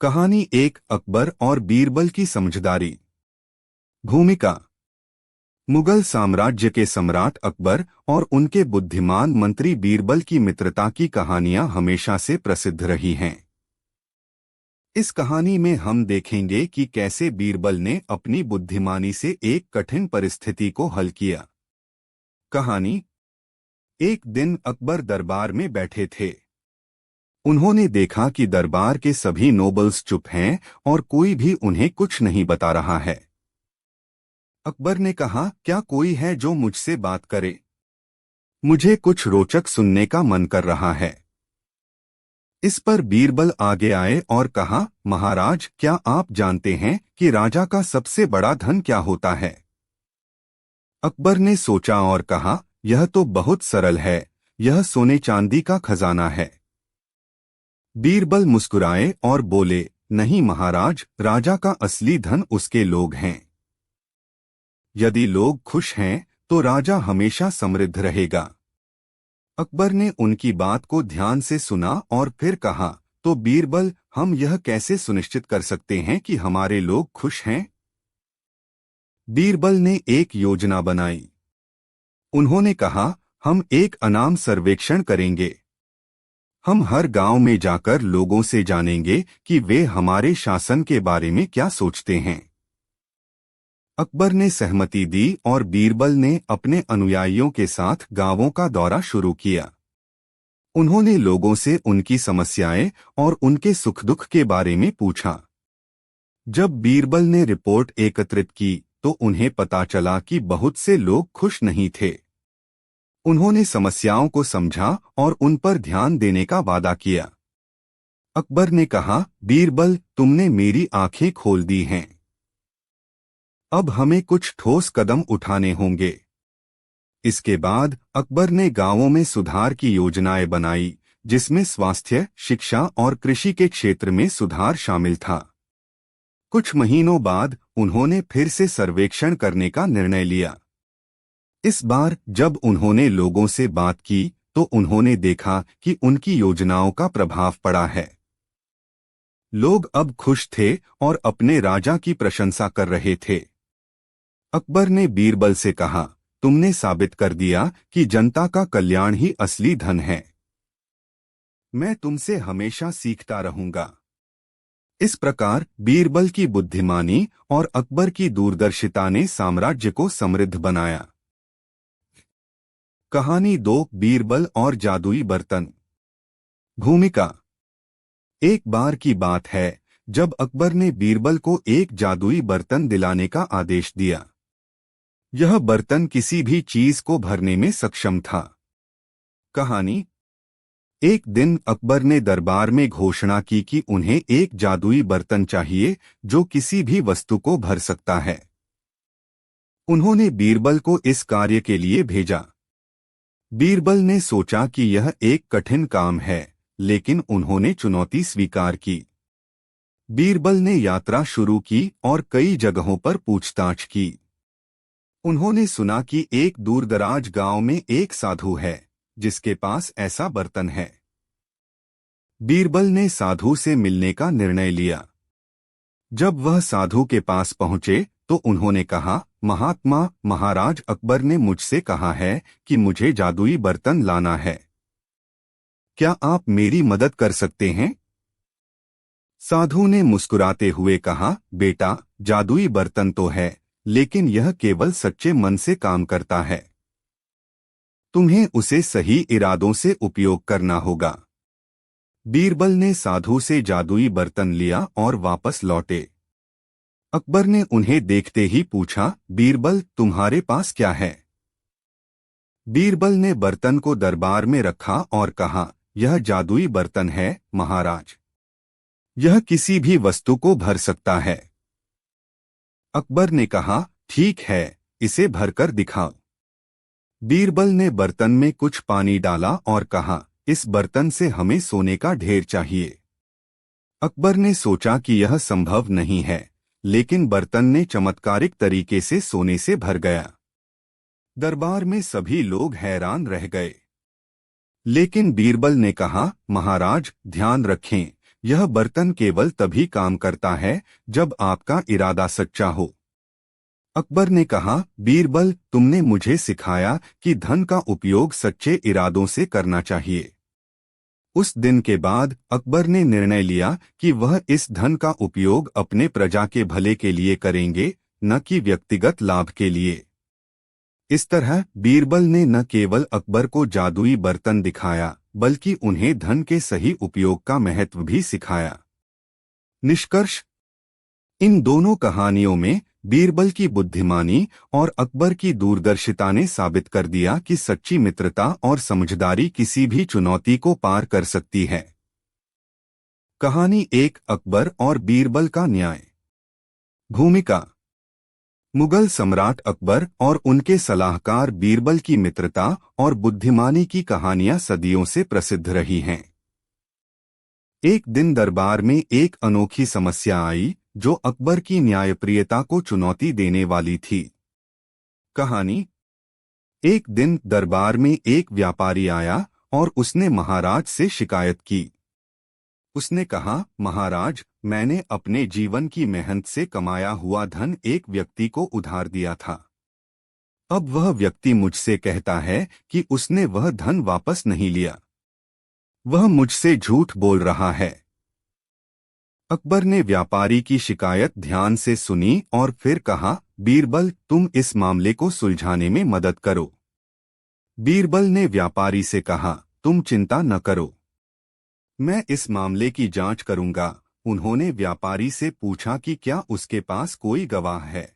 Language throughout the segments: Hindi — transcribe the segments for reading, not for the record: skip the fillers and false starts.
कहानी एक, अकबर और बीरबल की समझदारी। भूमिका। मुगल साम्राज्य के सम्राट अकबर और उनके बुद्धिमान मंत्री बीरबल की मित्रता की कहानियां हमेशा से प्रसिद्ध रही हैं। इस कहानी में हम देखेंगे कि कैसे बीरबल ने अपनी बुद्धिमानी से एक कठिन परिस्थिति को हल किया। कहानी। एक दिन अकबर दरबार में बैठे थे। उन्होंने देखा कि दरबार के सभी नोबल्स चुप हैं और कोई भी उन्हें कुछ नहीं बता रहा है। अकबर ने कहा, क्या कोई है जो मुझसे बात करे? मुझे कुछ रोचक सुनने का मन कर रहा है। इस पर बीरबल आगे आए और कहा, महाराज, क्या आप जानते हैं कि राजा का सबसे बड़ा धन क्या होता है? अकबर ने सोचा और कहा, यह तो बहुत सरल है, यह सोने चांदी का खजाना है। बीरबल मुस्कुराए और बोले, नहीं महाराज, राजा का असली धन उसके लोग हैं। यदि लोग खुश हैं तो राजा हमेशा समृद्ध रहेगा। अकबर ने उनकी बात को ध्यान से सुना और फिर कहा, तो बीरबल, हम यह कैसे सुनिश्चित कर सकते हैं कि हमारे लोग खुश हैं? बीरबल ने एक योजना बनाई। उन्होंने कहा, हम एक अनाम सर्वेक्षण करेंगे। हम हर गांव में जाकर लोगों से जानेंगे कि वे हमारे शासन के बारे में क्या सोचते हैं। अकबर ने सहमति दी और बीरबल ने अपने अनुयायियों के साथ गांवों का दौरा शुरू किया। उन्होंने लोगों से उनकी समस्याएं और उनके सुख दुख के बारे में पूछा। जब बीरबल ने रिपोर्ट एकत्रित की तो उन्हें पता चला कि बहुत से लोग खुश नहीं थे। उन्होंने समस्याओं को समझा और उन पर ध्यान देने का वादा किया। अकबर ने कहा, बीरबल, तुमने मेरी आंखें खोल दी हैं। अब हमें कुछ ठोस कदम उठाने होंगे। इसके बाद अकबर ने गांवों में सुधार की योजनाएं बनाई, जिसमें स्वास्थ्य, शिक्षा और कृषि के क्षेत्र में सुधार शामिल था। कुछ महीनों बाद उन्होंने फिर से सर्वेक्षण करने का निर्णय लिया। इस बार जब उन्होंने लोगों से बात की तो उन्होंने देखा कि उनकी योजनाओं का प्रभाव पड़ा है। लोग अब खुश थे और अपने राजा की प्रशंसा कर रहे थे। अकबर ने बीरबल से कहा, तुमने साबित कर दिया कि जनता का कल्याण ही असली धन है। मैं तुमसे हमेशा सीखता रहूंगा। इस प्रकार बीरबल की बुद्धिमानी और अकबर की दूरदर्शिता ने साम्राज्य को समृद्ध बनाया। कहानी 2, बीरबल और जादुई बर्तन। भूमिका। एक बार की बात है जब अकबर ने बीरबल को एक जादुई बर्तन दिलाने का आदेश दिया। यह बर्तन किसी भी चीज को भरने में सक्षम था। कहानी। एक दिन अकबर ने दरबार में घोषणा की कि उन्हें एक जादुई बर्तन चाहिए जो किसी भी वस्तु को भर सकता है। उन्होंने बीरबल को इस कार्य के लिए भेजा। बीरबल ने सोचा कि यह एक कठिन काम है, लेकिन उन्होंने चुनौती स्वीकार की। बीरबल ने यात्रा शुरू की और कई जगहों पर पूछताछ की। उन्होंने सुना कि एक दूरदराज गांव में एक साधु है जिसके पास ऐसा बर्तन है। बीरबल ने साधु से मिलने का निर्णय लिया। जब वह साधु के पास पहुंचे तो उन्होंने कहा, महात्मा, महाराज अकबर ने मुझसे कहा है कि मुझे जादुई बर्तन लाना है। क्या आप मेरी मदद कर सकते हैं? साधु ने मुस्कुराते हुए कहा, बेटा, जादुई बर्तन तो है, लेकिन यह केवल सच्चे मन से काम करता है। तुम्हें उसे सही इरादों से उपयोग करना होगा। बीरबल ने साधु से जादुई बर्तन लिया और वापस लौटे। अकबर ने उन्हें देखते ही पूछा, बीरबल, तुम्हारे पास क्या है? बीरबल ने बर्तन को दरबार में रखा और कहा, यह जादुई बर्तन है, महाराज। यह किसी भी वस्तु को भर सकता है। अकबर ने कहा, ठीक है, इसे भरकर दिखाओ। बीरबल ने बर्तन में कुछ पानी डाला और कहा, इस बर्तन से हमें सोने का ढेर चाहिए। अकबर ने सोचा कि यह संभव नहीं है, लेकिन बर्तन ने चमत्कारिक तरीके से सोने से भर गया। दरबार में सभी लोग हैरान रह गए। लेकिन बीरबल ने कहा, महाराज, ध्यान रखें, यह बर्तन केवल तभी काम करता है जब आपका इरादा सच्चा हो। अकबर ने कहा, बीरबल, तुमने मुझे सिखाया कि धन का उपयोग सच्चे इरादों से करना चाहिए। उस दिन के बाद अकबर ने निर्णय लिया कि वह इस धन का उपयोग अपने प्रजा के भले के लिए करेंगे, न कि व्यक्तिगत लाभ के लिए। इस तरह बीरबल ने न केवल अकबर को जादुई बर्तन दिखाया, बल्कि उन्हें धन के सही उपयोग का महत्व भी सिखाया। निष्कर्ष: इन दोनों कहानियों में बीरबल की बुद्धिमानी और अकबर की दूरदर्शिता ने साबित कर दिया कि सच्ची मित्रता और समझदारी किसी भी चुनौती को पार कर सकती है। कहानी 1, अकबर और बीरबल का न्याय। भूमिका: मुगल सम्राट अकबर और उनके सलाहकार बीरबल की मित्रता और बुद्धिमानी की कहानियां सदियों से प्रसिद्ध रही हैं। एक दिन दरबार में एक अनोखी समस्या आई जो अकबर की न्यायप्रियता को चुनौती देने वाली थी। कहानी: एक दिन दरबार में एक व्यापारी आया और उसने महाराज से शिकायत की। उसने कहा, महाराज, मैंने अपने जीवन की मेहनत से कमाया हुआ धन एक व्यक्ति को उधार दिया था। अब वह व्यक्ति मुझसे कहता है कि उसने वह धन वापस नहीं लिया। वह मुझसे झूठ बोल रहा है। अकबर ने व्यापारी की शिकायत ध्यान से सुनी और फिर कहा, बीरबल, तुम इस मामले को सुलझाने में मदद करो। बीरबल ने व्यापारी से कहा, तुम चिंता न करो, मैं इस मामले की जांच करूंगा। उन्होंने व्यापारी से पूछा कि क्या उसके पास कोई गवाह है।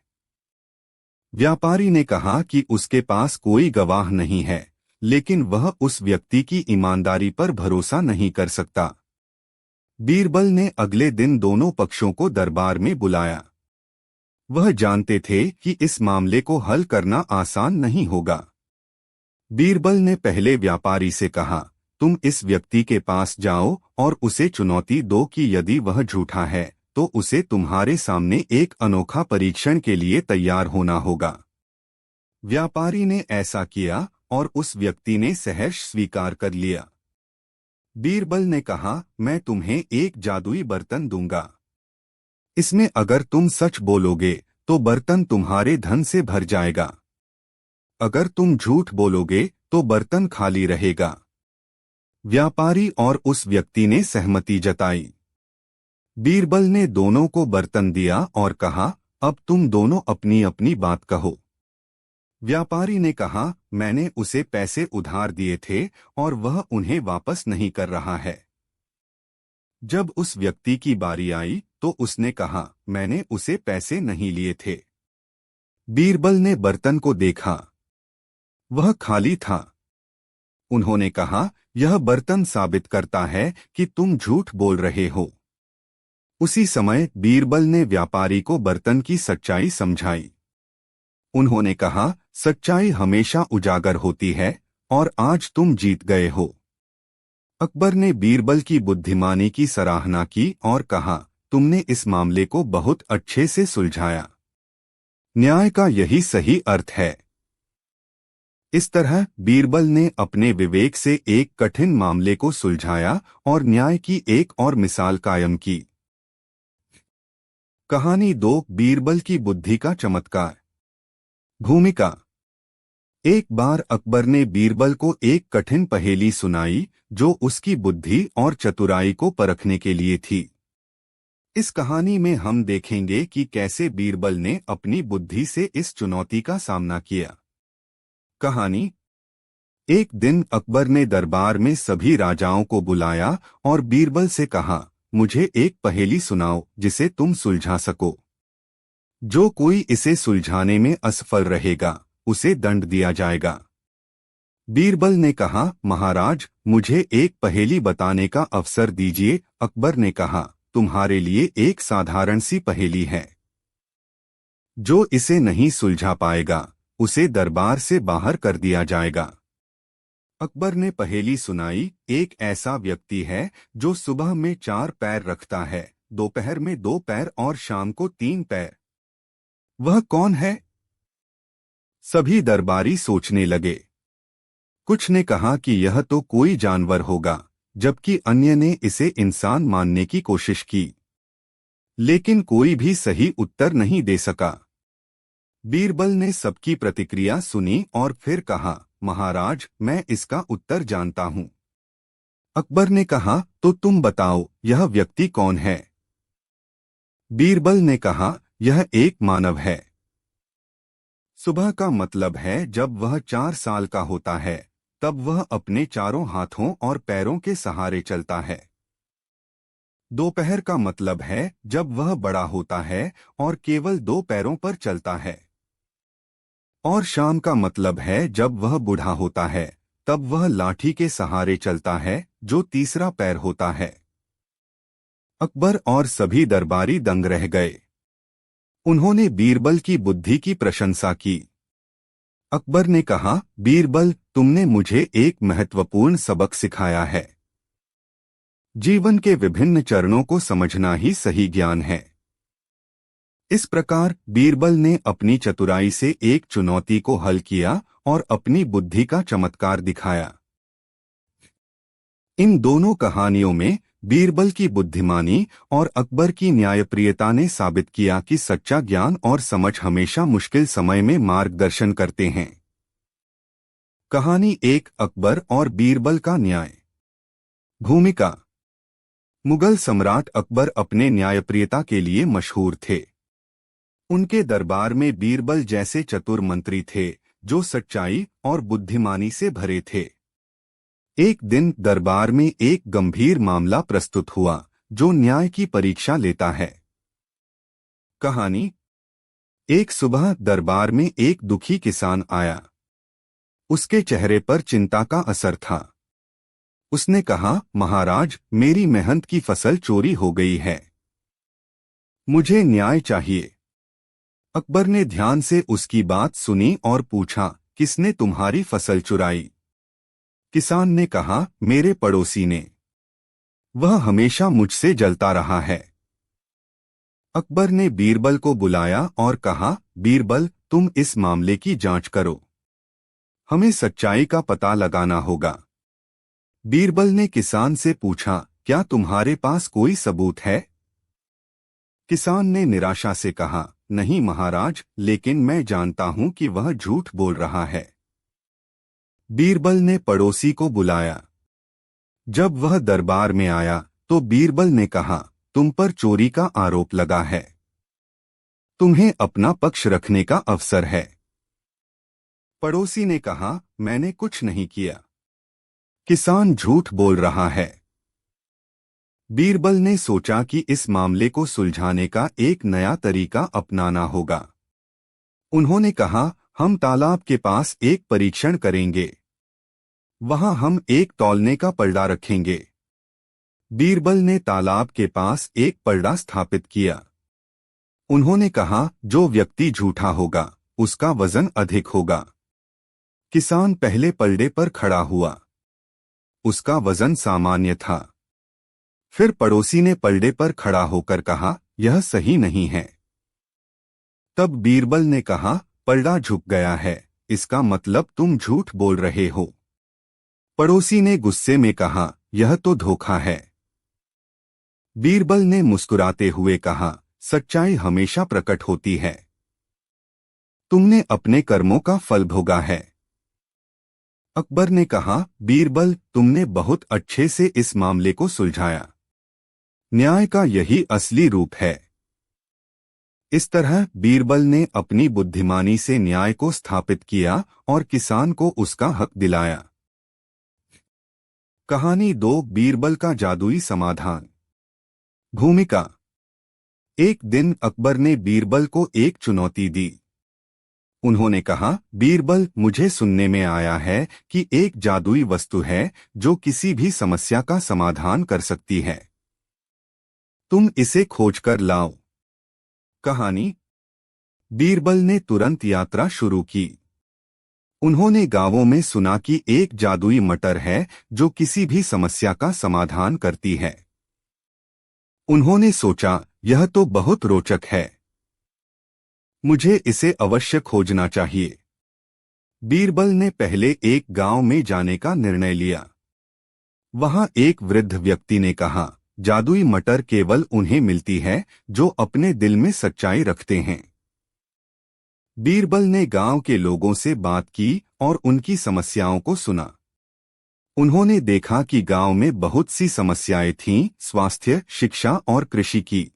व्यापारी ने कहा कि उसके पास कोई गवाह नहीं है, लेकिन वह उस व्यक्ति की ईमानदारी पर भरोसा नहीं कर सकता। बीरबल ने अगले दिन दोनों पक्षों को दरबार में बुलाया। वह जानते थे कि इस मामले को हल करना आसान नहीं होगा। बीरबल ने पहले व्यापारी से कहा, तुम इस व्यक्ति के पास जाओ और उसे चुनौती दो कि यदि वह झूठा है तो उसे तुम्हारे सामने एक अनोखा परीक्षण के लिए तैयार होना होगा। व्यापारी ने ऐसा किया और उस व्यक्ति ने सहर्ष स्वीकार कर लिया। बीरबल ने कहा, मैं तुम्हें एक जादुई बर्तन दूंगा। इसमें अगर तुम सच बोलोगे तो बर्तन तुम्हारे धन से भर जाएगा। अगर तुम झूठ बोलोगे तो बर्तन खाली रहेगा। व्यापारी और उस व्यक्ति ने सहमति जताई। बीरबल ने दोनों को बर्तन दिया और कहा, अब तुम दोनों अपनी अपनी बात कहो। व्यापारी ने कहा, मैंने उसे पैसे उधार दिए थे और वह उन्हें वापस नहीं कर रहा है। जब उस व्यक्ति की बारी आई तो उसने कहा, मैंने उसे पैसे नहीं लिए थे। बीरबल ने बर्तन को देखा, वह खाली था। उन्होंने कहा, यह बर्तन साबित करता है कि तुम झूठ बोल रहे हो। उसी समय बीरबल ने व्यापारी को बर्तन की सच्चाई समझाई। उन्होंने कहा, सच्चाई हमेशा उजागर होती है और आज तुम जीत गए हो। अकबर ने बीरबल की बुद्धिमानी की सराहना की और कहा, तुमने इस मामले को बहुत अच्छे से सुलझाया। न्याय का यही सही अर्थ है। इस तरह बीरबल ने अपने विवेक से एक कठिन मामले को सुलझाया और न्याय की एक और मिसाल कायम की। कहानी 2, बीरबल की बुद्धि का चमत्कार। भूमिका: एक बार अकबर ने बीरबल को एक कठिन पहेली सुनाई जो उसकी बुद्धि और चतुराई को परखने के लिए थी। इस कहानी में हम देखेंगे कि कैसे बीरबल ने अपनी बुद्धि से इस चुनौती का सामना किया। कहानी: एक दिन अकबर ने दरबार में सभी राजाओं को बुलाया और बीरबल से कहा, मुझे एक पहेली सुनाओ जिसे तुम सुलझा सको। जो कोई इसे सुलझाने में असफल रहेगा उसे दंड दिया जाएगा। बीरबल ने कहा, महाराज, मुझे एक पहेली बताने का अवसर दीजिए। अकबर ने कहा, तुम्हारे लिए एक साधारण सी पहेली है। जो इसे नहीं सुलझा पाएगा उसे दरबार से बाहर कर दिया जाएगा। अकबर ने पहेली सुनाई, एक ऐसा व्यक्ति है जो सुबह में 4 पैर रखता है, दोपहर में 2 पैर और शाम को 3 पैर। वह कौन है? सभी दरबारी सोचने लगे। कुछ ने कहा कि यह तो कोई जानवर होगा, जबकि अन्य ने इसे इंसान मानने की कोशिश की, लेकिन कोई भी सही उत्तर नहीं दे सका। बीरबल ने सबकी प्रतिक्रिया सुनी और फिर कहा, महाराज, मैं इसका उत्तर जानता हूं। अकबर ने कहा, तो तुम बताओ, यह व्यक्ति कौन है? बीरबल ने कहा, यह एक मानव है। सुबह का मतलब है जब वह 4 साल का होता है, तब वह अपने चारों हाथों और पैरों के सहारे चलता है। दोपहर का मतलब है जब वह बड़ा होता है और केवल 2 पैरों पर चलता है। और शाम का मतलब है जब वह बूढ़ा होता है, तब वह लाठी के सहारे चलता है, जो तीसरा पैर होता है। अकबर और सभी दरबारी दंग रह गए। उन्होंने बीरबल की बुद्धि की प्रशंसा की। अकबर ने कहा, बीरबल, तुमने मुझे एक महत्वपूर्ण सबक सिखाया है। जीवन के विभिन्न चरणों को समझना ही सही ज्ञान है। इस प्रकार बीरबल ने अपनी चतुराई से एक चुनौती को हल किया और अपनी बुद्धि का चमत्कार दिखाया। इन दोनों कहानियों में बीरबल की बुद्धिमानी और अकबर की न्यायप्रियता ने साबित किया कि सच्चा ज्ञान और समझ हमेशा मुश्किल समय में मार्गदर्शन करते हैं। कहानी 1, अकबर और बीरबल का न्याय। भूमिका। मुगल सम्राट अकबर अपने न्यायप्रियता के लिए मशहूर थे। उनके दरबार में बीरबल जैसे चतुर मंत्री थे, जो सच्चाई और बुद्धिमानी से भरे थे। एक दिन दरबार में एक गंभीर मामला प्रस्तुत हुआ, जो न्याय की परीक्षा लेता है। कहानी। एक सुबह दरबार में एक दुखी किसान आया। उसके चेहरे पर चिंता का असर था। उसने कहा, महाराज, मेरी मेहनत की फसल चोरी हो गई है। मुझे न्याय चाहिए। अकबर ने ध्यान से उसकी बात सुनी और पूछा, किसने तुम्हारी फसल चुराई? किसान ने कहा, मेरे पड़ोसी ने। वह हमेशा मुझसे जलता रहा है। अकबर ने बीरबल को बुलाया और कहा, बीरबल, तुम इस मामले की जांच करो। हमें सच्चाई का पता लगाना होगा। बीरबल ने किसान से पूछा, क्या तुम्हारे पास कोई सबूत है? किसान ने निराशा से कहा, नहीं महाराज, लेकिन मैं जानता हूं कि वह झूठ बोल रहा है। बीरबल ने पड़ोसी को बुलाया। जब वह दरबार में आया तो बीरबल ने कहा, तुम पर चोरी का आरोप लगा है। तुम्हें अपना पक्ष रखने का अवसर है। पड़ोसी ने कहा, मैंने कुछ नहीं किया। किसान झूठ बोल रहा है। बीरबल ने सोचा कि इस मामले को सुलझाने का एक नया तरीका अपनाना होगा। उन्होंने कहा, हम तालाब के पास एक परीक्षण करेंगे। वहां हम एक तौलने का पलड़ा रखेंगे। बीरबल ने तालाब के पास एक पलड़ा स्थापित किया। उन्होंने कहा, जो व्यक्ति झूठा होगा, उसका वजन अधिक होगा। किसान पहले पलड़े पर खड़ा हुआ। उसका वजन सामान्य था। फिर पड़ोसी ने पलड़े पर खड़ा होकर कहा, यह सही नहीं है। तब बीरबल ने कहा, पलड़ा झुक गया है, इसका मतलब तुम झूठ बोल रहे हो। पड़ोसी ने गुस्से में कहा, यह तो धोखा है। बीरबल ने मुस्कुराते हुए कहा, सच्चाई हमेशा प्रकट होती है। तुमने अपने कर्मों का फल भोगा है। अकबर ने कहा, बीरबल, तुमने बहुत अच्छे से इस मामले को सुलझाया। न्याय का यही असली रूप है। इस तरह बीरबल ने अपनी बुद्धिमानी से न्याय को स्थापित किया और किसान को उसका हक दिलाया। कहानी 2, बीरबल का जादुई समाधान। भूमिका। एक दिन अकबर ने बीरबल को एक चुनौती दी। उन्होंने कहा, बीरबल, मुझे सुनने में आया है कि एक जादुई वस्तु है जो किसी भी समस्या का समाधान कर सकती है। तुम इसे खोजकर लाओ। कहानी। बीरबल ने तुरंत यात्रा शुरू की। उन्होंने गांवों में सुना कि एक जादुई मटर है जो किसी भी समस्या का समाधान करती है। उन्होंने सोचा, यह तो बहुत रोचक है। मुझे इसे अवश्य खोजना चाहिए। बीरबल ने पहले एक गांव में जाने का निर्णय लिया। वहां एक वृद्ध व्यक्ति ने कहा, जादुई मटर केवल उन्हें मिलती है जो अपने दिल में सच्चाई रखते हैं। बीरबल ने गांव के लोगों से बात की और उनकी समस्याओं को सुना। उन्होंने देखा कि गांव में बहुत सी समस्याएं थीं, स्वास्थ्य, शिक्षा और कृषि की।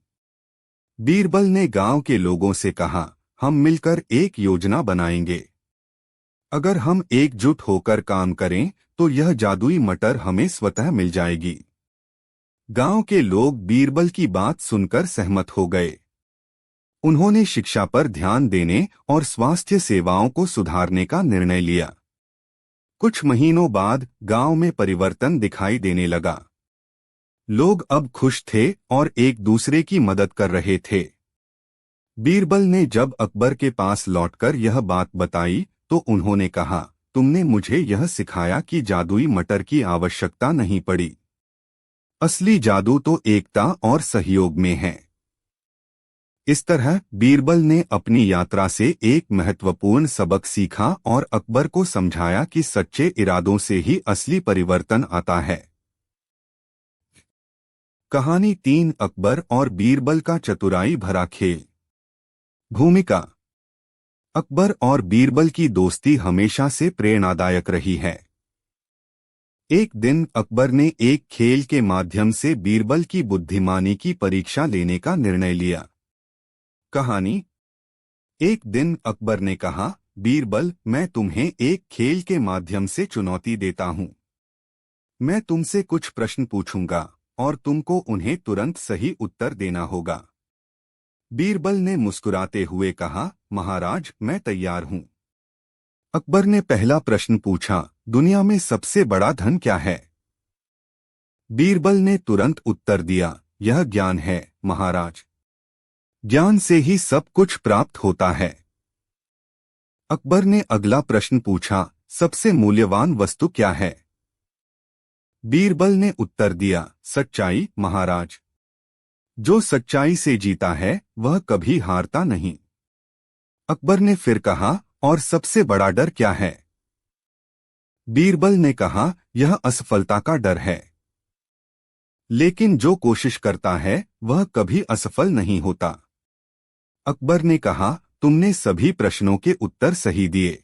बीरबल ने गांव के लोगों से कहा, हम मिलकर एक योजना बनाएंगे। अगर हम एकजुट होकर काम करें तो यह जादुई मटर हमें स्वतः मिल जाएगी। गांव के लोग बीरबल की बात सुनकर सहमत हो गए। उन्होंने शिक्षा पर ध्यान देने और स्वास्थ्य सेवाओं को सुधारने का निर्णय लिया। कुछ महीनों बाद गांव में परिवर्तन दिखाई देने लगा। लोग अब खुश थे और एक दूसरे की मदद कर रहे थे। बीरबल ने जब अकबर के पास लौटकर यह बात बताई तो उन्होंने कहा, तुमने मुझे यह सिखाया कि जादुई मटर की आवश्यकता नहीं पड़ी। असली जादू तो एकता और सहयोग में है। इस तरह बीरबल ने अपनी यात्रा से एक महत्वपूर्ण सबक सीखा और अकबर को समझाया कि सच्चे इरादों से ही असली परिवर्तन आता है। कहानी 3, अकबर और बीरबल का चतुराई भरा खेल। भूमिका: अकबर और बीरबल की दोस्ती हमेशा से प्रेरणादायक रही है। एक दिन अकबर ने एक खेल के माध्यम से बीरबल की बुद्धिमानी की परीक्षा लेने का निर्णय लिया। कहानी: एक दिन अकबर ने कहा, बीरबल, मैं तुम्हें एक खेल के माध्यम से चुनौती देता हूं। मैं तुमसे कुछ प्रश्न पूछूंगा और तुमको उन्हें तुरंत सही उत्तर देना होगा। बीरबल ने मुस्कुराते हुए कहा, महाराज, मैं तैयार हूं। अकबर ने पहला प्रश्न पूछा, दुनिया में सबसे बड़ा धन क्या है? बीरबल ने तुरंत उत्तर दिया, यह ज्ञान है, महाराज। ज्ञान से ही सब कुछ प्राप्त होता है। अकबर ने अगला प्रश्न पूछा, सबसे मूल्यवान वस्तु क्या है? बीरबल ने उत्तर दिया, सच्चाई, महाराज। जो सच्चाई से जीता है वह कभी हारता नहीं। अकबर ने फिर कहा, और सबसे बड़ा डर क्या है? बीरबल ने कहा, यह असफलता का डर है। लेकिन जो कोशिश करता है वह कभी असफल नहीं होता। अकबर ने कहा, तुमने सभी प्रश्नों के उत्तर सही दिए।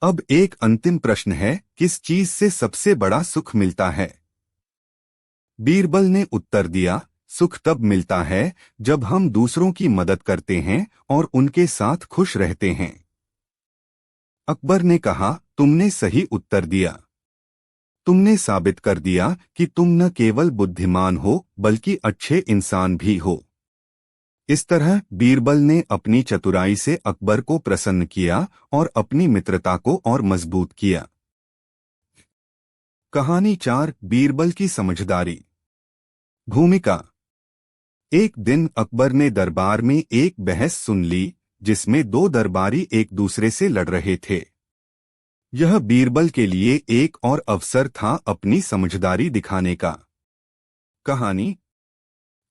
अब एक अंतिम प्रश्न है, किस चीज से सबसे बड़ा सुख मिलता है? बीरबल ने उत्तर दिया, सुख तब मिलता है जब हम दूसरों की मदद करते हैं और उनके साथ खुश रहते हैं। अकबर ने कहा, तुमने सही उत्तर दिया। तुमने साबित कर दिया कि तुम न केवल बुद्धिमान हो बल्कि अच्छे इंसान भी हो। इस तरह बीरबल ने अपनी चतुराई से अकबर को प्रसन्न किया और अपनी मित्रता को और मजबूत किया। कहानी 4, बीरबल की समझदारी। भूमिका: एक दिन अकबर ने दरबार में एक बहस सुन ली जिसमें दो दरबारी एक दूसरे से लड़ रहे थे। यह बीरबल के लिए एक और अवसर था अपनी समझदारी दिखाने का। कहानी: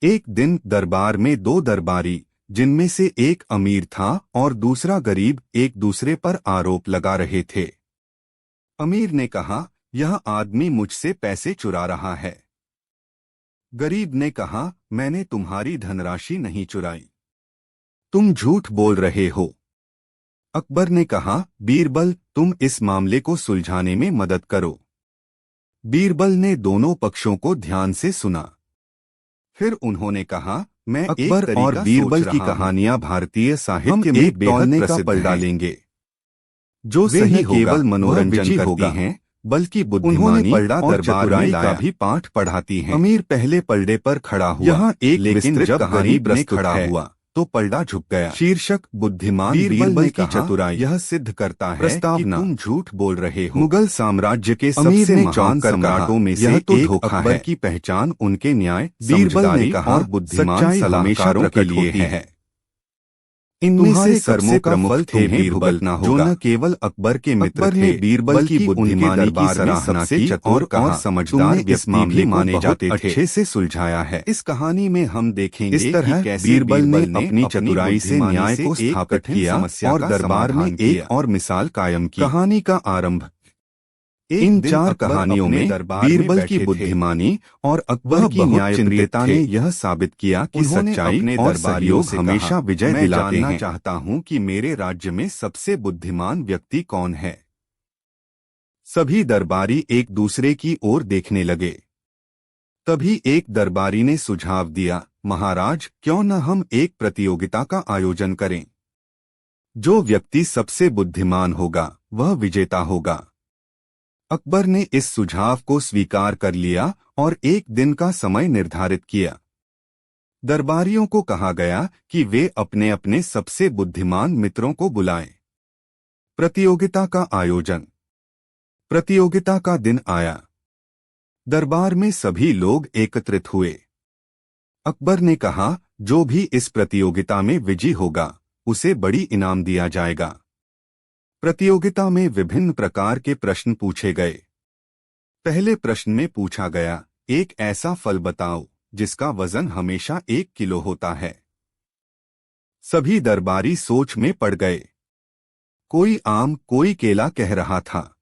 एक दिन दरबार में दो दरबारी, जिनमें से एक अमीर था और दूसरा गरीब, एक दूसरे पर आरोप लगा रहे थे। अमीर ने कहा, यह आदमी मुझसे पैसे चुरा रहा है। गरीब ने कहा, मैंने तुम्हारी धनराशि नहीं चुराई। तुम झूठ बोल रहे हो। अकबर ने कहा, बीरबल, तुम इस मामले को सुलझाने में मदद करो। बीरबल ने दोनों पक्षों को ध्यान से सुना। फिर उन्होंने कहा, मैं अकबर और बीरबल की कहानियां भारतीय साहित्य में बेहद प्रसिद्ध हैं। डालेंगे जो सही केवल मनोरंजन करती हैं बल्कि बुद्धिमानी और चतुराई का भी पाठ पढ़ाती हैं। अमीर पहले पलड़े पर खड़ा हुआ। यहाँ एक लेकिन जब गरीब ने खड़ा हुआ तो पलड़ा झुक गया। शीर्षक: बुद्धिमान बीरबल की चतुराई। यह सिद्ध करता है कि तुम झूठ बोल रहे हो। मुगल साम्राज्य के सबसे महान सम्राटों में से एक अकबर की पहचान उनके न्याय, समझदारी और बुद्धिमान सलाहकारों के लिए है। इनमें से सबसे प्रमुख थे बीरबल, जो न केवल अकबर के मित्र थे, बीरबल की बुद्धिमानी की सराहना की और समझदार इस मामले माने जाते थे। अच्छे से सुलझाया है। इस कहानी में हम देखेंगे इस तरह बीरबल ने अपनी चतुराई से न्याय को स्थापित किया और दरबार में एक और मिसाल कायम की। कहानी का आरंभ: इन चार कहानियों में बीरबल की बुद्धिमानी और अकबर की न्यायप्रियता ने यह साबित किया कि सच्चाई और सहयोग हमेशा विजय दिलाते हैं। मैं जानना चाहता हूं कि मेरे राज्य में सबसे बुद्धिमान व्यक्ति कौन है। सभी दरबारी एक दूसरे की ओर देखने लगे। तभी एक दरबारी ने सुझाव दिया, महाराज, क्यों न हम एक प्रतियोगिता का आयोजन करें। जो व्यक्ति सबसे बुद्धिमान होगा वह विजेता होगा। अकबर ने इस सुझाव को स्वीकार कर लिया और एक दिन का समय निर्धारित किया। दरबारियों को कहा गया कि वे अपने अपने सबसे बुद्धिमान मित्रों को बुलाएं। प्रतियोगिता का आयोजन। प्रतियोगिता का दिन आया। दरबार में सभी लोग एकत्रित हुए। अकबर ने कहा, जो भी इस प्रतियोगिता में विजयी होगा उसे बड़ी इनाम दिया जाएगा। प्रतियोगिता में विभिन्न प्रकार के प्रश्न पूछे गए। पहले प्रश्न में पूछा गया, एक ऐसा फल बताओ जिसका वजन हमेशा 1 किलो होता है। सभी दरबारी सोच में पड़ गए। कोई आम, कोई केला कह रहा था।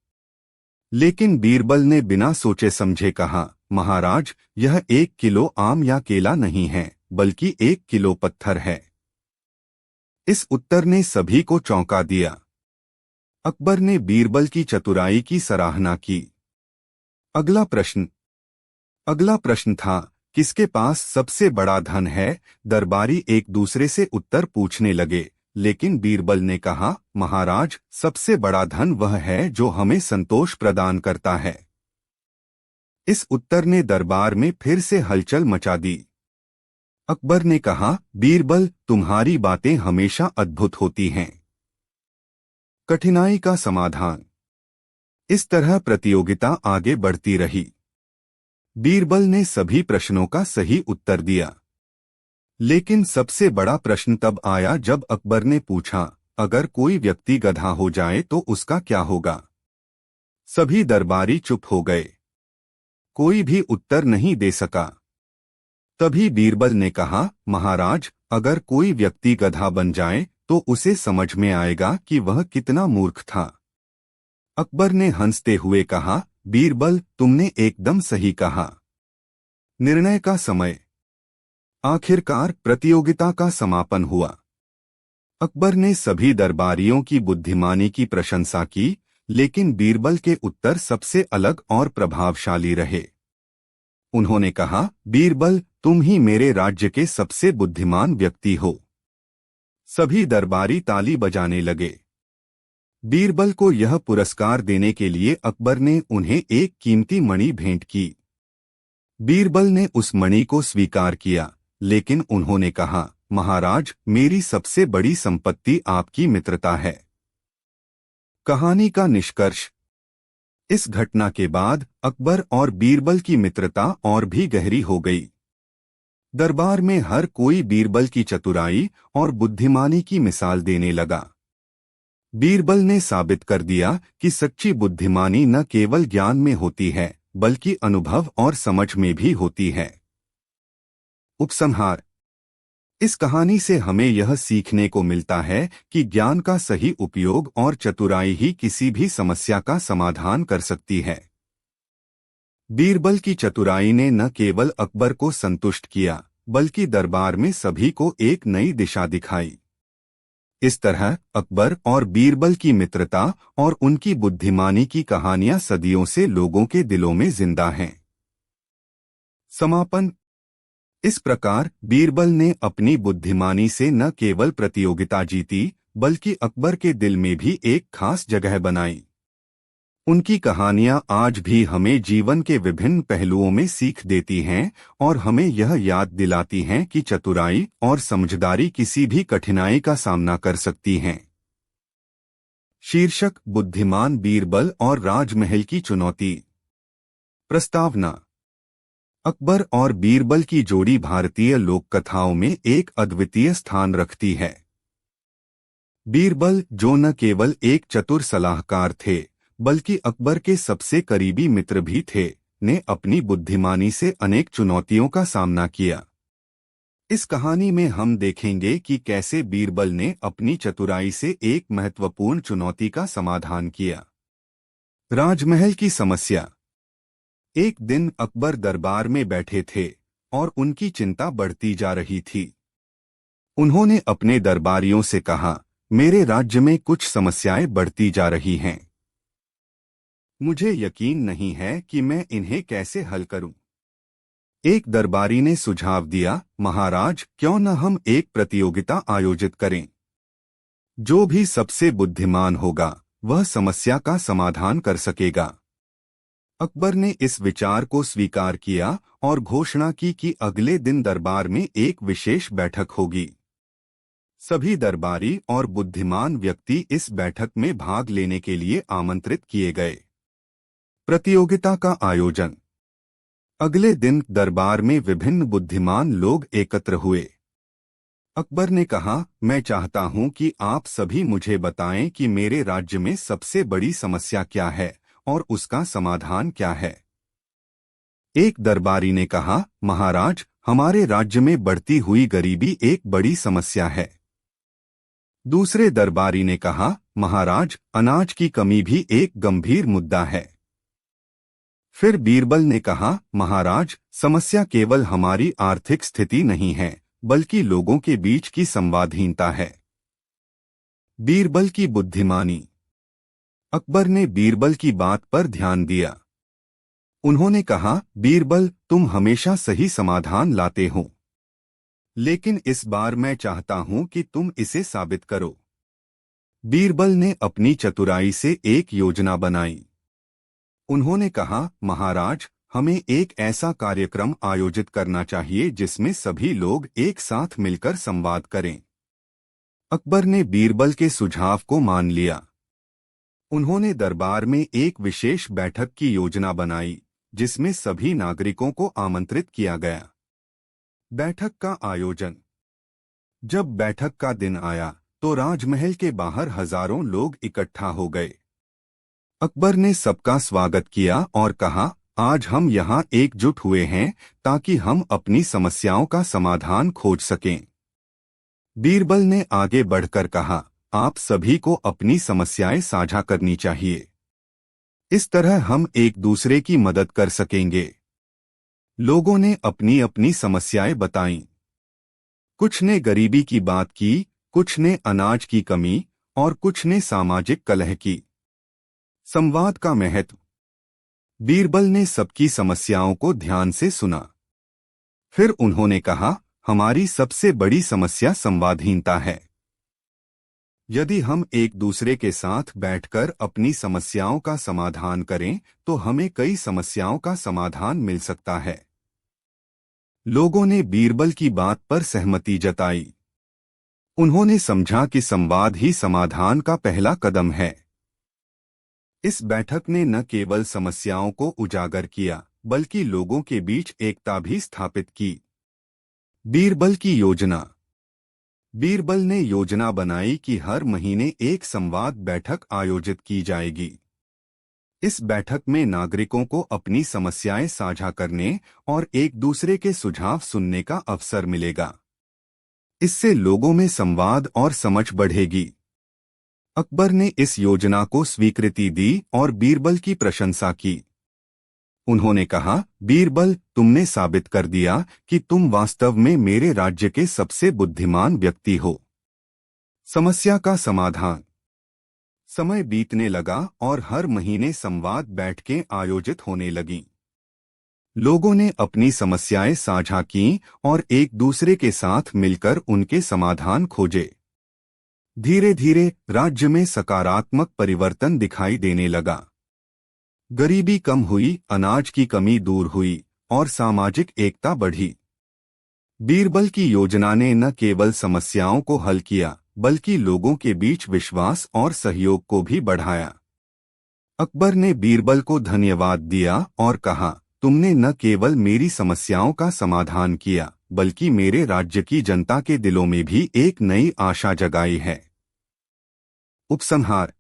लेकिन बीरबल ने बिना सोचे समझे कहा, महाराज, यह 1 किलो आम या केला नहीं है, बल्कि 1 किलो पत्थर है। इस उत्तर ने सभी को चौंका दिया। अकबर ने बीरबल की चतुराई की सराहना की। अगला प्रश्न था, किसके पास सबसे बड़ा धन है। दरबारी एक दूसरे से उत्तर पूछने लगे, लेकिन बीरबल ने कहा, महाराज, सबसे बड़ा धन वह है जो हमें संतोष प्रदान करता है। इस उत्तर ने दरबार में फिर से हलचल मचा दी। अकबर ने कहा, बीरबल, तुम्हारी बातें हमेशा अद्भुत होती हैं। कठिनाई का समाधान। इस तरह प्रतियोगिता आगे बढ़ती रही। बीरबल ने सभी प्रश्नों का सही उत्तर दिया। लेकिन सबसे बड़ा प्रश्न तब आया जब अकबर ने पूछा, अगर कोई व्यक्ति गधा हो जाए तो उसका क्या होगा। सभी दरबारी चुप हो गए। कोई भी उत्तर नहीं दे सका। तभी बीरबल ने कहा, महाराज, अगर कोई व्यक्ति गधा बन जाए तो उसे समझ में आएगा कि वह कितना मूर्ख था। अकबर ने हंसते हुए कहा, बीरबल, तुमने एकदम सही कहा। निर्णय का समय। आखिरकार प्रतियोगिता का समापन हुआ। अकबर ने सभी दरबारियों की बुद्धिमानी की प्रशंसा की, लेकिन बीरबल के उत्तर सबसे अलग और प्रभावशाली रहे। उन्होंने कहा, बीरबल, तुम ही मेरे राज्य के सबसे बुद्धिमान व्यक्ति हो। सभी दरबारी ताली बजाने लगे। बीरबल को यह पुरस्कार देने के लिए अकबर ने उन्हें एक कीमती मणि भेंट की। बीरबल ने उस मणि को स्वीकार किया, लेकिन उन्होंने कहा, महाराज, मेरी सबसे बड़ी संपत्ति आपकी मित्रता है। कहानी का निष्कर्ष। इस घटना के बाद अकबर और बीरबल की मित्रता और भी गहरी हो गई। दरबार में हर कोई बीरबल की चतुराई और बुद्धिमानी की मिसाल देने लगा। बीरबल ने साबित कर दिया कि सच्ची बुद्धिमानी न केवल ज्ञान में होती है, बल्कि अनुभव और समझ में भी होती है। उपसंहार। इस कहानी से हमें यह सीखने को मिलता है कि ज्ञान का सही उपयोग और चतुराई ही किसी भी समस्या का समाधान कर सकती है। बीरबल की चतुराई ने न केवल अकबर को संतुष्ट किया, बल्कि दरबार में सभी को एक नई दिशा दिखाई। इस तरह अकबर और बीरबल की मित्रता और उनकी बुद्धिमानी की कहानियां सदियों से लोगों के दिलों में जिंदा हैं। समापन। इस प्रकार बीरबल ने अपनी बुद्धिमानी से न केवल प्रतियोगिता जीती, बल्कि अकबर के दिल में भी एक खास जगह बनाई। उनकी कहानियां आज भी हमें जीवन के विभिन्न पहलुओं में सीख देती हैं और हमें यह याद दिलाती हैं कि चतुराई और समझदारी किसी भी कठिनाई का सामना कर सकती हैं। शीर्षक, बुद्धिमान बीरबल और राजमहल की चुनौती। प्रस्तावना। अकबर और बीरबल की जोड़ी भारतीय लोक कथाओं में एक अद्वितीय स्थान रखती है। बीरबल, जो न केवल एक चतुर सलाहकार थे, बल्कि अकबर के सबसे करीबी मित्र भी थे, ने अपनी बुद्धिमानी से अनेक चुनौतियों का सामना किया। इस कहानी में हम देखेंगे कि कैसे बीरबल ने अपनी चतुराई से एक महत्वपूर्ण चुनौती का समाधान किया। राजमहल की समस्या। एक दिन अकबर दरबार में बैठे थे और उनकी चिंता बढ़ती जा रही थी। उन्होंने अपने दरबारियों से कहा, मेरे राज्य में कुछ समस्याएं बढ़ती जा रही हैं। मुझे यकीन नहीं है कि मैं इन्हें कैसे हल करूं। एक दरबारी ने सुझाव दिया, महाराज, क्यों न हम एक प्रतियोगिता आयोजित करें। जो भी सबसे बुद्धिमान होगा वह समस्या का समाधान कर सकेगा। अकबर ने इस विचार को स्वीकार किया और घोषणा की कि अगले दिन दरबार में एक विशेष बैठक होगी। सभी दरबारी और बुद्धिमान व्यक्ति इस बैठक में भाग लेने के लिए आमंत्रित किए गए। प्रतियोगिता का आयोजन। अगले दिन दरबार में विभिन्न बुद्धिमान लोग एकत्र हुए। अकबर ने कहा, मैं चाहता हूं कि आप सभी मुझे बताएं कि मेरे राज्य में सबसे बड़ी समस्या क्या है और उसका समाधान क्या है। एक दरबारी ने कहा, महाराज, हमारे राज्य में बढ़ती हुई गरीबी एक बड़ी समस्या है। दूसरे दरबारी ने कहा, महाराज, अनाज की कमी भी एक गंभीर मुद्दा है। फिर बीरबल ने कहा, महाराज, समस्या केवल हमारी आर्थिक स्थिति नहीं है बल्कि लोगों के बीच की संवादहीनता है। बीरबल की बुद्धिमानी। अकबर ने बीरबल की बात पर ध्यान दिया। उन्होंने कहा, बीरबल, तुम हमेशा सही समाधान लाते हो, लेकिन इस बार मैं चाहता हूं कि तुम इसे साबित करो। बीरबल ने अपनी चतुराई से एक योजना बनाई। उन्होंने कहा, महाराज, हमें एक ऐसा कार्यक्रम आयोजित करना चाहिए जिसमें सभी लोग एक साथ मिलकर संवाद करें। अकबर ने बीरबल के सुझाव को मान लिया। उन्होंने दरबार में एक विशेष बैठक की योजना बनाई जिसमें सभी नागरिकों को आमंत्रित किया गया। बैठक का आयोजन। जब बैठक का दिन आया तो राजमहल के बाहर हजारों लोग इकट्ठा हो गए। अकबर ने सबका स्वागत किया और कहा, आज हम यहाँ एकजुट हुए हैं ताकि हम अपनी समस्याओं का समाधान खोज सकें। बीरबल ने आगे बढ़कर कहा, आप सभी को अपनी समस्याएं साझा करनी चाहिए। इस तरह हम एक दूसरे की मदद कर सकेंगे। लोगों ने अपनी अपनी समस्याएं बताईं। कुछ ने गरीबी की बात की, कुछ ने अनाज की कमी और कुछ ने सामाजिक कलह की। संवाद का महत्व। बीरबल ने सबकी समस्याओं को ध्यान से सुना। फिर उन्होंने कहा, हमारी सबसे बड़ी समस्या संवादहीनता है। यदि हम एक दूसरे के साथ बैठकर अपनी समस्याओं का समाधान करें तो हमें कई समस्याओं का समाधान मिल सकता है। लोगों ने बीरबल की बात पर सहमति जताई। उन्होंने समझा कि संवाद ही समाधान का पहला कदम है। इस बैठक ने न केवल समस्याओं को उजागर किया बल्कि लोगों के बीच एकता भी स्थापित की। बीरबल की योजना। बीरबल ने योजना बनाई कि हर महीने एक संवाद बैठक आयोजित की जाएगी। इस बैठक में नागरिकों को अपनी समस्याएं साझा करने और एक दूसरे के सुझाव सुनने का अवसर मिलेगा। इससे लोगों में संवाद और समझ बढ़ेगी। अकबर ने इस योजना को स्वीकृति दी और बीरबल की प्रशंसा की। उन्होंने कहा, बीरबल, तुमने साबित कर दिया कि तुम वास्तव में मेरे राज्य के सबसे बुद्धिमान व्यक्ति हो। समस्या का समाधान। समय बीतने लगा और हर महीने संवाद बैठकें आयोजित होने लगीं। लोगों ने अपनी समस्याएं साझा कीं और एक दूसरे के साथ मिलकर उनके समाधान खोजे। धीरे धीरे राज्य में सकारात्मक परिवर्तन दिखाई देने लगा। गरीबी कम हुई, अनाज की कमी दूर हुई और सामाजिक एकता बढ़ी। बीरबल की योजना ने न केवल समस्याओं को हल किया बल्कि लोगों के बीच विश्वास और सहयोग को भी बढ़ाया। अकबर ने बीरबल को धन्यवाद दिया और कहा, तुमने न केवल मेरी समस्याओं का समाधान किया बल्कि मेरे राज्य की जनता के दिलों में भी एक नई आशा जगाई है। उपसंहार।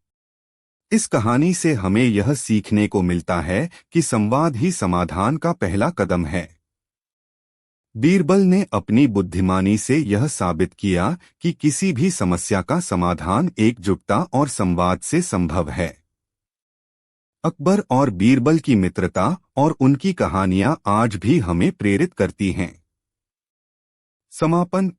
इस कहानी से हमें यह सीखने को मिलता है कि संवाद ही समाधान का पहला कदम है। बीरबल ने अपनी बुद्धिमानी से यह साबित किया कि किसी भी समस्या का समाधान एकजुटता और संवाद से संभव है। अकबर और बीरबल की मित्रता और उनकी कहानियां आज भी हमें प्रेरित करती हैं। समापन।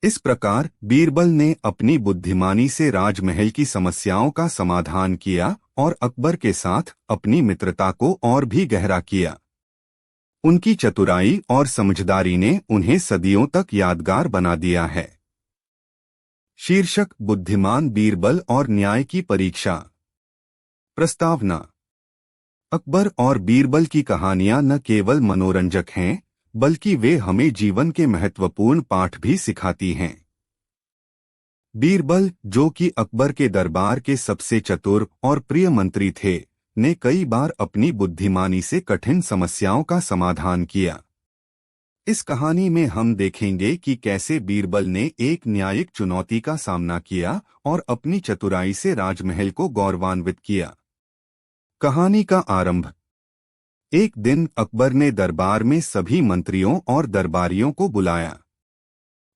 इस प्रकार बीरबल ने अपनी बुद्धिमानी से राजमहल की समस्याओं का समाधान किया और अकबर के साथ अपनी मित्रता को और भी गहरा किया। उनकी चतुराई और समझदारी ने उन्हें सदियों तक यादगार बना दिया है। शीर्षक: बुद्धिमान बीरबल और न्याय की परीक्षा। प्रस्तावना: अकबर और बीरबल की कहानियां न केवल मनोरंजक हैं, बल्कि वे हमें जीवन के महत्वपूर्ण पाठ भी सिखाती हैं। बीरबल, जो कि अकबर के दरबार के सबसे चतुर और प्रिय मंत्री थे, ने कई बार अपनी बुद्धिमानी से कठिन समस्याओं का समाधान किया। इस कहानी में हम देखेंगे कि कैसे बीरबल ने एक न्यायिक चुनौती का सामना किया और अपनी चतुराई से राजमहल को गौरवान्वित किया। कहानी का आरंभ। एक दिन अकबर ने दरबार में सभी मंत्रियों और दरबारियों को बुलाया।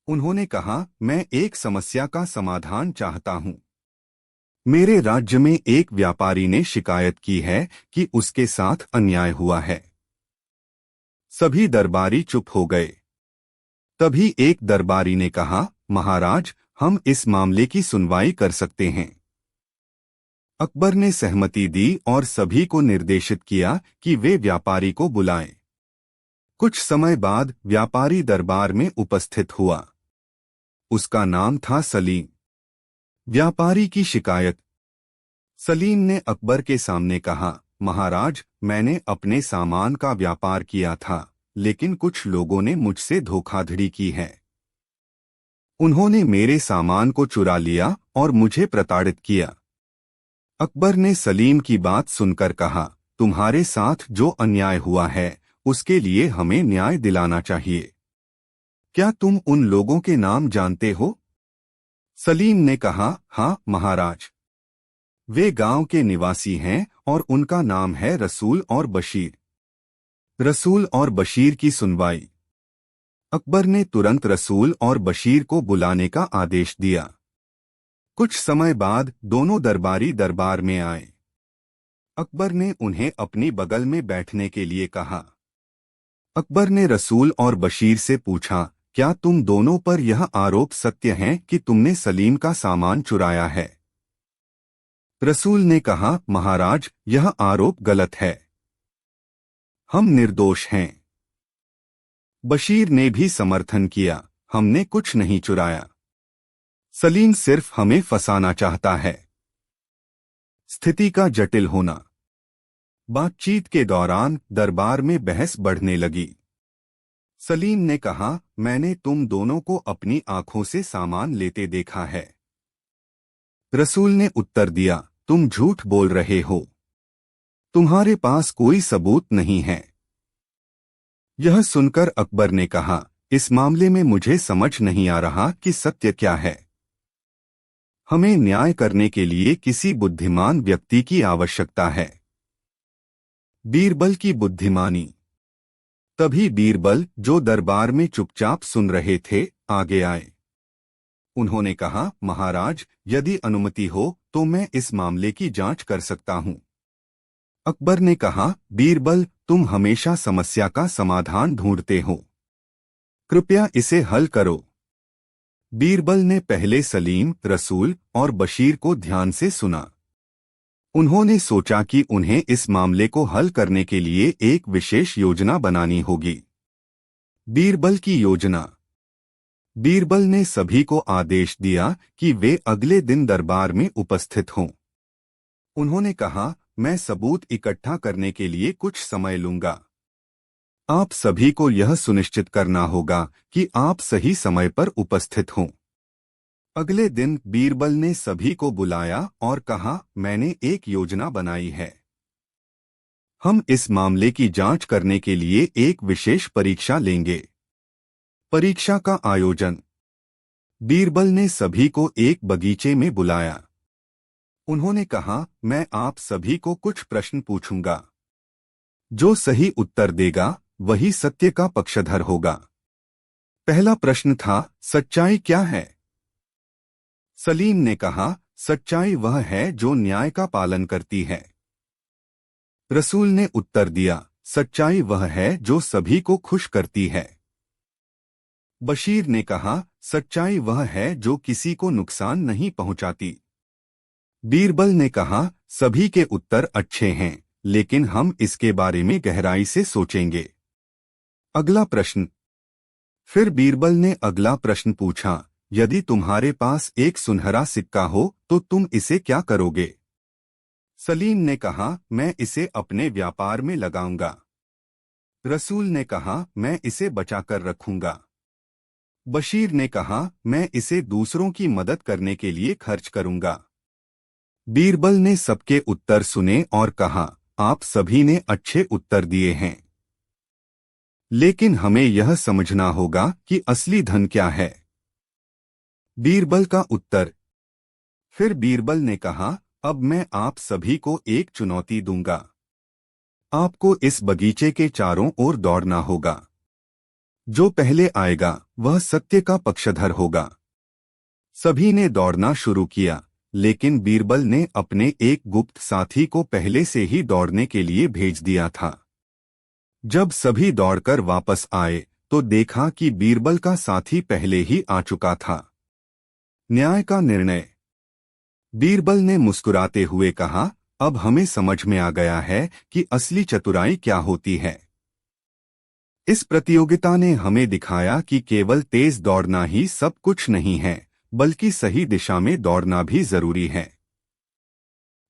उन्होंने कहा, मैं एक समस्या का समाधान चाहता हूं। मेरे राज्य में एक व्यापारी ने शिकायत की है कि उसके साथ अन्याय हुआ है। सभी दरबारी चुप हो गए। तभी एक दरबारी ने कहा, महाराज, हम इस मामले की सुनवाई कर सकते हैं। अकबर ने सहमति दी और सभी को निर्देशित किया कि वे व्यापारी को बुलाएं। कुछ समय बाद व्यापारी दरबार में उपस्थित हुआ। उसका नाम था सलीम। व्यापारी की शिकायत। सलीम ने अकबर के सामने कहा, महाराज, मैंने अपने सामान का व्यापार किया था, लेकिन कुछ लोगों ने मुझसे धोखाधड़ी की है। उन्होंने मेरे सामान को चुरा लिया और मुझे प्रताड़ित किया। अकबर ने सलीम की बात सुनकर कहा, तुम्हारे साथ जो अन्याय हुआ है, उसके लिए हमें न्याय दिलाना चाहिए। क्या तुम उन लोगों के नाम जानते हो? सलीम ने कहा, हाँ महाराज। वे गांव के निवासी हैं और उनका नाम है रसूल और बशीर। रसूल और बशीर की सुनवाई। अकबर ने तुरंत रसूल और बशीर को बुलाने का आदेश दिया। कुछ समय बाद दोनों दरबारी दरबार में आए। अकबर ने उन्हें अपनी बगल में बैठने के लिए कहा। अकबर ने रसूल और बशीर से पूछा, क्या तुम दोनों पर यह आरोप सत्य है कि तुमने सलीम का सामान चुराया है? रसूल ने कहा, महाराज, यह आरोप गलत है। हम निर्दोष हैं। बशीर ने भी समर्थन किया, हमने कुछ नहीं चुराया। सलीम सिर्फ हमें फंसाना चाहता है। स्थिति का जटिल होना। बातचीत के दौरान दरबार में बहस बढ़ने लगी। सलीम ने कहा, मैंने तुम दोनों को अपनी आंखों से सामान लेते देखा है। रसूल ने उत्तर दिया, तुम झूठ बोल रहे हो। तुम्हारे पास कोई सबूत नहीं है। यह सुनकर अकबर ने कहा, इस मामले में मुझे समझ नहीं आ रहा कि सत्य क्या है। हमें न्याय करने के लिए किसी बुद्धिमान व्यक्ति की आवश्यकता है। बीरबल की बुद्धिमानी। तभी बीरबल, जो दरबार में चुपचाप सुन रहे थे, आगे आए। उन्होंने कहा, महाराज, यदि अनुमति हो तो मैं इस मामले की जांच कर सकता हूं। अकबर ने कहा, बीरबल, तुम हमेशा समस्या का समाधान ढूंढते हो। कृपया इसे हल करो। बीरबल ने पहले सलीम, रसूल और बशीर को ध्यान से सुना। उन्होंने सोचा कि उन्हें इस मामले को हल करने के लिए एक विशेष योजना बनानी होगी। बीरबल की योजना। बीरबल ने सभी को आदेश दिया कि वे अगले दिन दरबार में उपस्थित हों। उन्होंने कहा, मैं सबूत इकट्ठा करने के लिए कुछ समय लूंगा। आप सभी को यह सुनिश्चित करना होगा कि आप सही समय पर उपस्थित हों। अगले दिन बीरबल ने सभी को बुलाया और कहा, मैंने एक योजना बनाई है। हम इस मामले की जांच करने के लिए एक विशेष परीक्षा लेंगे। परीक्षा का आयोजन। बीरबल ने सभी को एक बगीचे में बुलाया। उन्होंने कहा, मैं आप सभी को कुछ प्रश्न पूछूंगा। जो सही उत्तर देगा वही सत्य का पक्षधर होगा। पहला प्रश्न था, सच्चाई क्या है? सलीम ने कहा, सच्चाई वह है जो न्याय का पालन करती है। रसूल ने उत्तर दिया, सच्चाई वह है जो सभी को खुश करती है। बशीर ने कहा, सच्चाई वह है जो किसी को नुकसान नहीं पहुंचाती। बीरबल ने कहा, सभी के उत्तर अच्छे हैं, लेकिन हम इसके बारे में गहराई से सोचेंगे। अगला प्रश्न। फिर बीरबल ने अगला प्रश्न पूछा, यदि तुम्हारे पास एक सुनहरा सिक्का हो तो तुम इसे क्या करोगे? सलीम ने कहा, मैं इसे अपने व्यापार में लगाऊंगा। रसूल ने कहा, मैं इसे बचाकर रखूंगा। बशीर ने कहा, मैं इसे दूसरों की मदद करने के लिए खर्च करूंगा। बीरबल ने सबके उत्तर सुने और कहा, आप सभी ने अच्छे उत्तर दिए हैं, लेकिन हमें यह समझना होगा कि असली धन क्या है। बीरबल का उत्तर। फिर बीरबल ने कहा, अब मैं आप सभी को एक चुनौती दूंगा। आपको इस बगीचे के चारों ओर दौड़ना होगा। जो पहले आएगा वह सत्य का पक्षधर होगा। सभी ने दौड़ना शुरू किया, लेकिन बीरबल ने अपने एक गुप्त साथी को पहले से ही दौड़ने के लिए भेज दिया था। जब सभी दौड़कर वापस आए तो देखा कि बीरबल का साथी पहले ही आ चुका था। न्याय का निर्णय। बीरबल ने मुस्कुराते हुए कहा, अब हमें समझ में आ गया है कि असली चतुराई क्या होती है। इस प्रतियोगिता ने हमें दिखाया कि केवल तेज दौड़ना ही सब कुछ नहीं है, बल्कि सही दिशा में दौड़ना भी जरूरी है।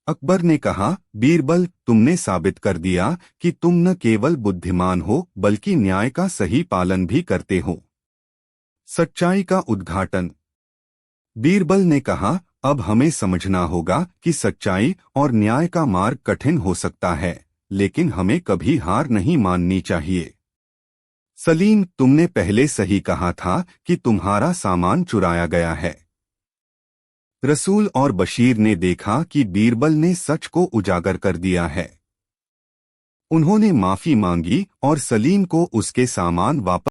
अकबर ने कहा, बीरबल, तुमने साबित कर दिया कि तुम न केवल बुद्धिमान हो बल्कि न्याय का सही पालन भी करते हो। सच्चाई का उद्घाटन। बीरबल ने कहा, अब हमें समझना होगा कि सच्चाई और न्याय का मार्ग कठिन हो सकता है, लेकिन हमें कभी हार नहीं माननी चाहिए। सलीम, तुमने पहले सही कहा था कि तुम्हारा सामान चुराया गया है। रसूल और बशीर ने देखा कि बीरबल ने सच को उजागर कर दिया है। उन्होंने माफी मांगी और सलीम को उसके सामान वापस